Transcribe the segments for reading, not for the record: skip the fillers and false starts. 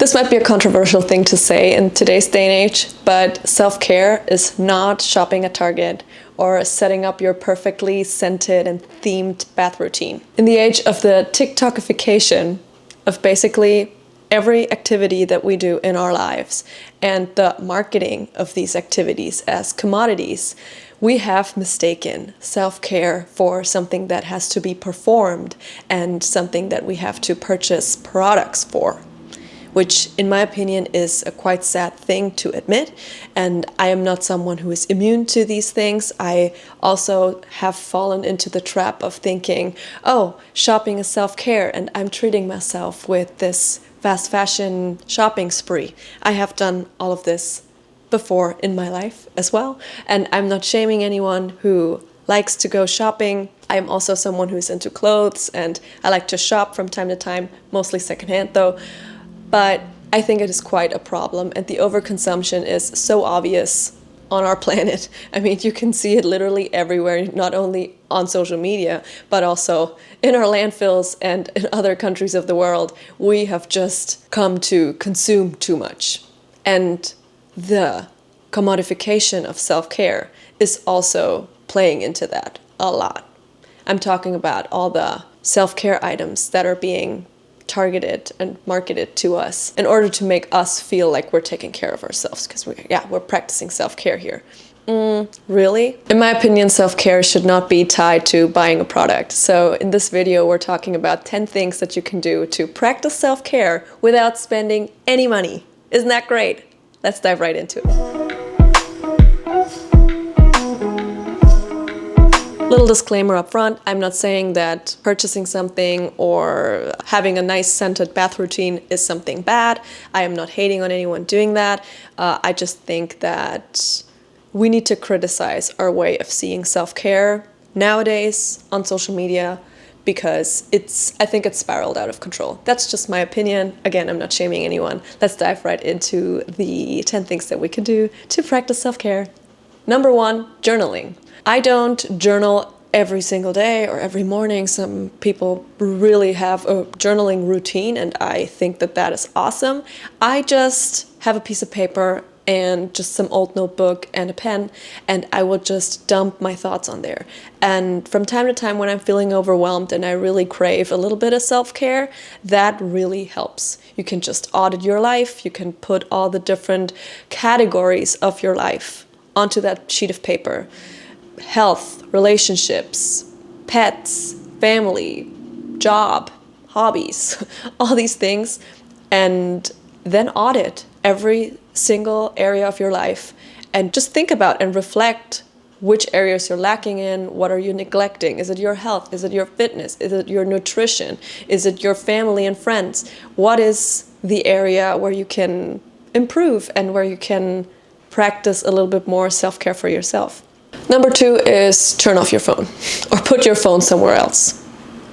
This might be a controversial thing to say in today's day and age, but self-care is not shopping at Target or setting up your perfectly scented and themed bath routine. In the age of the TikTokification of basically every activity that we do in our lives and the marketing of these activities as commodities, we have mistaken self-care for something that has to be performed and something that we have to purchase products for, which in my opinion is a quite sad thing to admit. And I am not someone who is immune to these things. I also have fallen into the trap of thinking, oh, shopping is self-care and I'm treating myself with this fast fashion shopping spree. I have done all of this before in my life as well, and I'm not shaming anyone who likes to go shopping. I'm also someone who's into clothes and I like to shop from time to time, mostly secondhand though. But I think it is quite a problem, and the overconsumption is so obvious on our planet. I mean, you can see it literally everywhere, not only on social media, but also in our landfills and in other countries of the world. We have just come to consume too much. And the commodification of self-care is also playing into that a lot. I'm talking about all the self-care items that are being targeted and marketed to us in order to make us feel like we're taking care of ourselves, because we're practicing self-care here. Really? In my opinion, self-care should not be tied to buying a product. So in this video, we're talking about 10 things that you can do to practice self-care without spending any money. Isn't that great? Let's dive right into it. Little disclaimer up front, I'm not saying that purchasing something or having a nice scented bath routine is something bad. I am not hating on anyone doing that. I just think that we need to criticize our way of seeing self-care nowadays on social media, because I think it's spiraled out of control. That's just my opinion. Again, I'm not shaming anyone. Let's dive right into the 10 things that we can do to practice self-care. Number 1, journaling. I don't journal every single day or every morning. Some people really have a journaling routine, and I think that that is awesome. I just have a piece of paper and just some old notebook and a pen, and I will just dump my thoughts on there. And from time to time, when I'm feeling overwhelmed and I really crave a little bit of self-care, that really helps. You can just audit your life. You can put all the different categories of your life onto that sheet of paper. Health, relationships, pets, family, job, hobbies, all these things, and then audit every single area of your life and just think about and reflect which areas you're lacking in. What are you neglecting? Is it your health? Is it your fitness? Is it your nutrition? Is it your family and friends? What is the area where you can improve and where you can practice a little bit more self-care for yourself? Number 2 is turn off your phone, or put your phone somewhere else,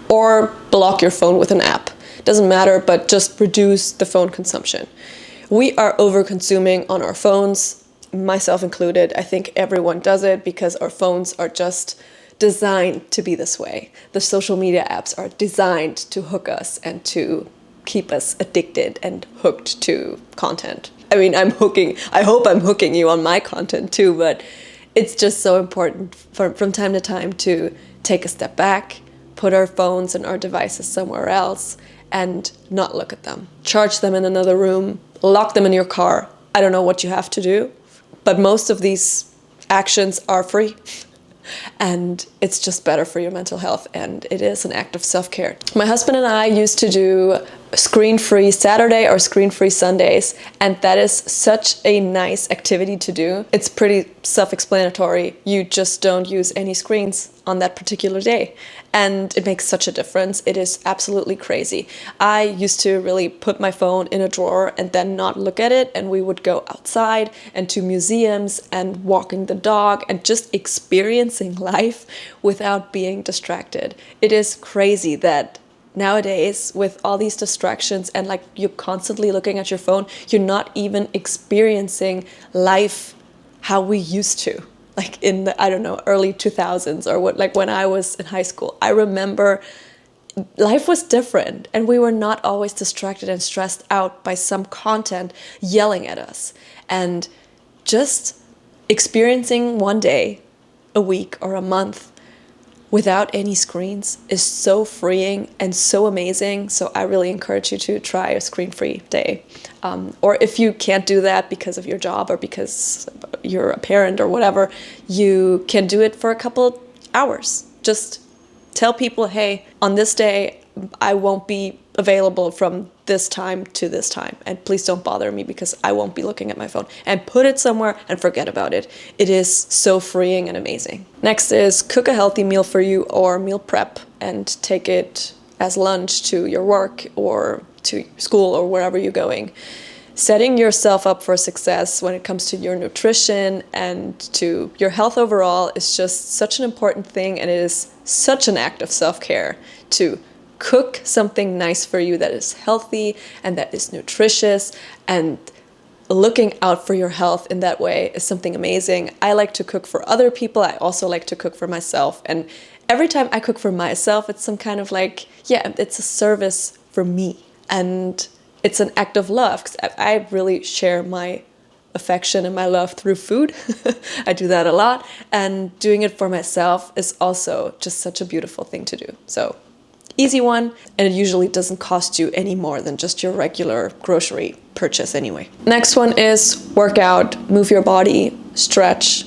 or block your phone with an app. Doesn't matter, but just reduce the phone consumption. We are over-consuming on our phones, myself included. I think everyone does it because our phones are just designed to be this way. The social media apps are designed to hook us and to keep us addicted and hooked to content. I mean, I hope I'm hooking you on my content too, but it's just so important from time to time to take a step back, put our phones and our devices somewhere else, and not look at them. Charge them in another room, lock them in your car. I don't know what you have to do, but most of these actions are free. And it's just better for your mental health, and it is an act of self-care. My husband and I used to do screen-free Saturday or screen-free Sundays, and that is such a nice activity to do. It's pretty self-explanatory. You just don't use any screens on that particular day, and it makes such a difference. It is absolutely crazy. I used to really put my phone in a drawer and then not look at it, and we would go outside and to museums and walking the dog and just experiencing life without being distracted. It is crazy that nowadays, with all these distractions and like you're constantly looking at your phone, you're not even experiencing life how we used to. Like in the, I don't know, early 2000s or what, like when I was in high school. I remember life was different, and we were not always distracted and stressed out by some content yelling at us. And just experiencing one day, a week, or a month without any screens is so freeing and so amazing. So I really encourage you to try a screen-free day. Or if you can't do that because of your job or because you're a parent or whatever, you can do it for a couple hours. Just tell people, hey, on this day, I won't be available from this time to this time. And please don't bother me because I won't be looking at my phone. And put it somewhere and forget about it. It is so freeing and amazing. Next is cook a healthy meal for you or meal prep and take it as lunch to your work or to school or wherever you're going. Setting yourself up for success when it comes to your nutrition and to your health overall is just such an important thing, and it is such an act of self-care to cook something nice for you that is healthy and that is nutritious, and looking out for your health in that way is something amazing. I like to cook for other people. I also like to cook for myself, and every time I cook for myself, it's some kind of like, yeah, it's a service for me. And it's an act of love, because I really share my affection and my love through food. I do that a lot. And doing it for myself is also just such a beautiful thing to do. So easy one, and it usually doesn't cost you any more than just your regular grocery purchase anyway. Next one is work out, move your body, stretch,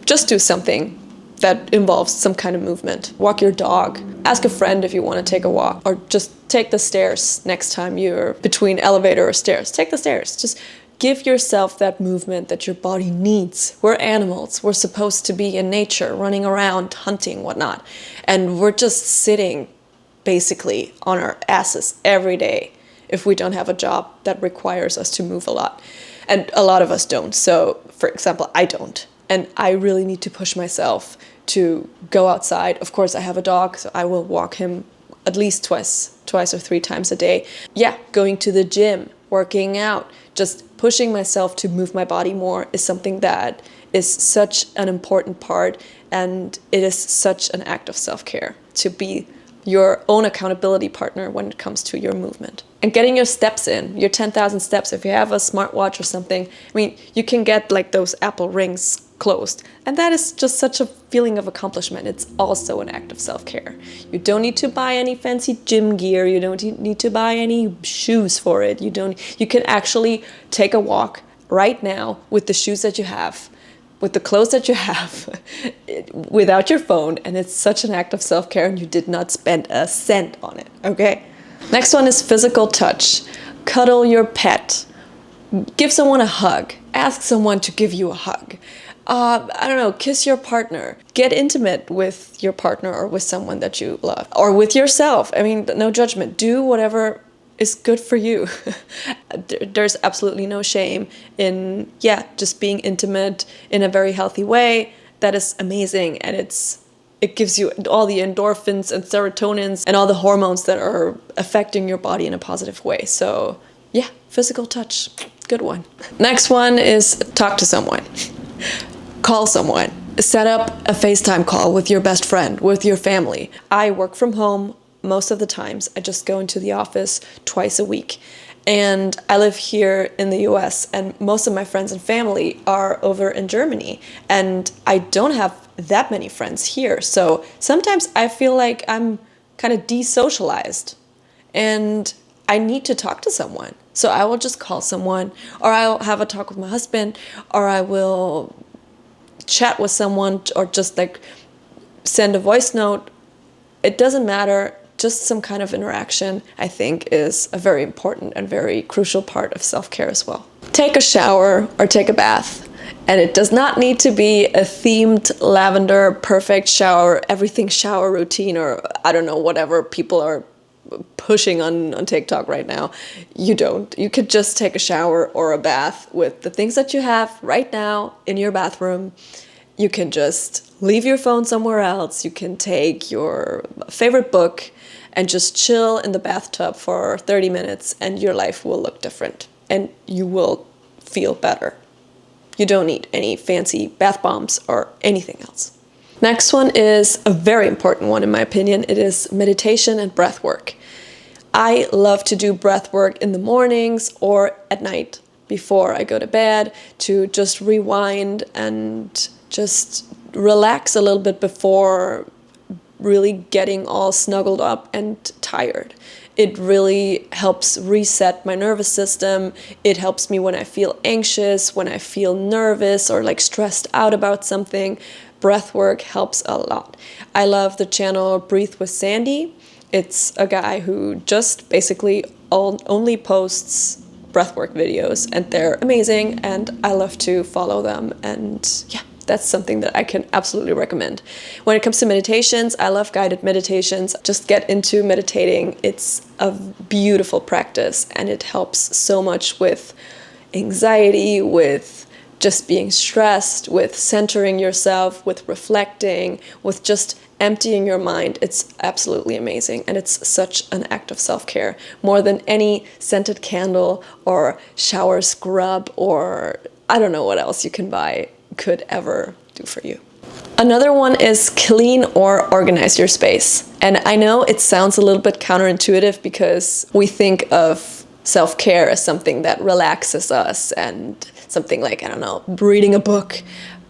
just do something that involves some kind of movement. Walk your dog. Ask a friend if you want to take a walk, or just take the stairs next time you're between elevator or stairs. Take the stairs. Just give yourself that movement that your body needs. We're animals. We're supposed to be in nature, running around, hunting, whatnot. And we're just sitting basically on our asses every day if we don't have a job that requires us to move a lot. And a lot of us don't. So, for example, I don't. And I really need to push myself to go outside. Of course, I have a dog, so I will walk him at least twice or 3 times a day. Yeah, going to the gym, working out, just pushing myself to move my body more is something that is such an important part, and it is such an act of self-care to be your own accountability partner when it comes to your movement. And getting your steps in, your 10,000 steps. If you have a smartwatch or something, I mean, you can get like those Apple rings closed. And that is just such a feeling of accomplishment. It's also an act of self-care. You don't need to buy any fancy gym gear. You don't need to buy any shoes for it. You can actually take a walk right now with the shoes that you have, with the clothes that you have, without your phone, and it's such an act of self-care, and you did not spend a cent on it, okay? Next one is physical touch. Cuddle your pet. Give someone a hug. Ask someone to give you a hug. I don't know, kiss your partner. Get intimate with your partner or with someone that you love. Or with yourself. I mean, no judgment. Do whatever is good for you. There's absolutely no shame in, just being intimate in a very healthy way. That is amazing, and it gives you all the endorphins and serotonins and all the hormones that are affecting your body in a positive way. So yeah, physical touch, good one. Next one is talk to someone. Call someone. Set up a FaceTime call with your best friend, with your family. I work from home most of the times. I just go into the office twice a week. And I live here in the US, and most of my friends and family are over in Germany. And I don't have that many friends here. So sometimes I feel like I'm kind of desocialized and I need to talk to someone. So I will just call someone, or I'll have a talk with my husband, or I will chat with someone, or just like send a voice note. It doesn't matter. Just some kind of interaction, I think, is a very important and very crucial part of self-care as well. Take a shower or take a bath. And it does not need to be a themed lavender perfect shower, everything shower routine, or I don't know, whatever people are pushing on TikTok right now. You don't. You could just take a shower or a bath with the things that you have right now in your bathroom. You can just leave your phone somewhere else. You can take your favorite book and just chill in the bathtub for 30 minutes, and your life will look different and you will feel better. You don't need any fancy bath bombs or anything else. Next one is a very important one in my opinion. It is meditation and breath work. I love to do breath work in the mornings or at night before I go to bed to just rewind and just relax a little bit before really getting all snuggled up and tired. It really helps reset my nervous system. It helps me when I feel anxious, when I feel nervous or like stressed out about something. Breath work helps a lot. I love the channel Breathe with Sandy. It's a guy who just basically only posts breathwork videos and they're amazing and I love to follow them, and yeah, that's something that I can absolutely recommend. When it comes to meditations, I love guided meditations. Just get into meditating. It's a beautiful practice and it helps so much with anxiety, with just being stressed, with centering yourself, with reflecting, with just emptying your mind. It's absolutely amazing and it's such an act of self-care, more than any scented candle or shower scrub or I don't know what else you can buy could ever do for you. Another one is clean or organize your space. And I know it sounds a little bit counterintuitive because we think of self-care as something that relaxes us and something like, I don't know, reading a book.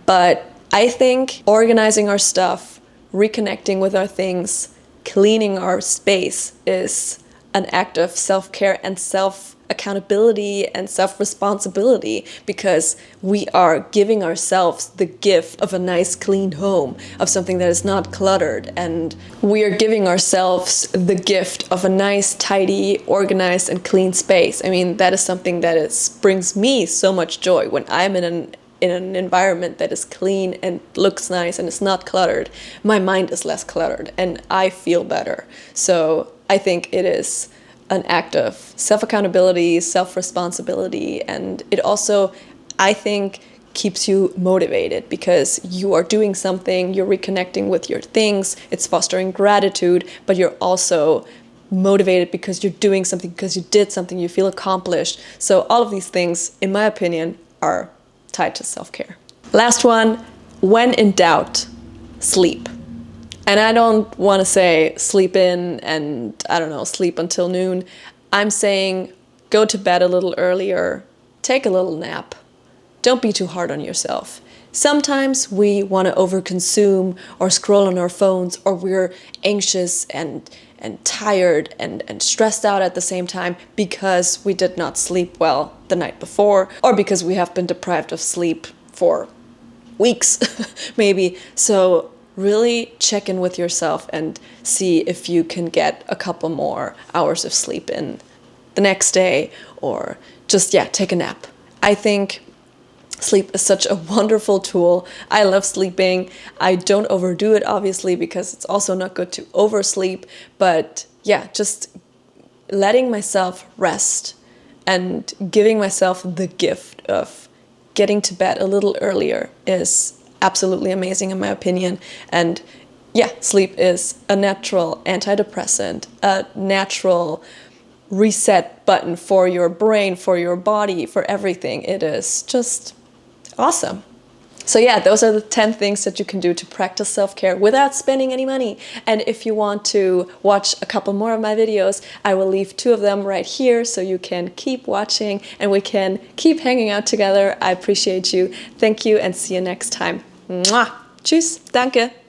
But I think organizing our stuff, reconnecting with our things, cleaning our space is an act of self-care and self-accountability and self-responsibility, because we are giving ourselves the gift of a nice clean home, of something that is not cluttered, and we are giving ourselves the gift of a nice, tidy, organized and clean space. I mean, that is something that brings me so much joy when I'm in an environment that is clean and looks nice and is not cluttered. My mind is less cluttered and I feel better. So I think it is an act of self-accountability, self-responsibility, and it also, I think, keeps you motivated because you are doing something, you're reconnecting with your things, it's fostering gratitude, but you're also motivated because you're doing something, because you did something, you feel accomplished. So all of these things, in my opinion, are tied to self-care. Last one, when in doubt, sleep. And I don't want to say sleep in and, I don't know, sleep until noon. I'm saying go to bed a little earlier, take a little nap. Don't be too hard on yourself. Sometimes we want to overconsume or scroll on our phones, or we're anxious and tired and stressed out at the same time because we did not sleep well the night before, or because we have been deprived of sleep for weeks, maybe. So really check in with yourself and see if you can get a couple more hours of sleep in the next day, or just, yeah, take a nap. I think sleep is such a wonderful tool. I love sleeping. I don't overdo it, obviously, because it's also not good to oversleep. But yeah, just letting myself rest and giving myself the gift of getting to bed a little earlier is absolutely amazing in my opinion. And yeah, sleep is a natural antidepressant, a natural reset button for your brain, for your body, for everything. It is just awesome. So yeah, those are the 10 things that you can do to practice self-care without spending any money. And if you want to watch a couple more of my videos, I will leave 2 of them right here so you can keep watching and we can keep hanging out together. I appreciate you. Thank you and see you next time. Mwah! Tschüss, danke!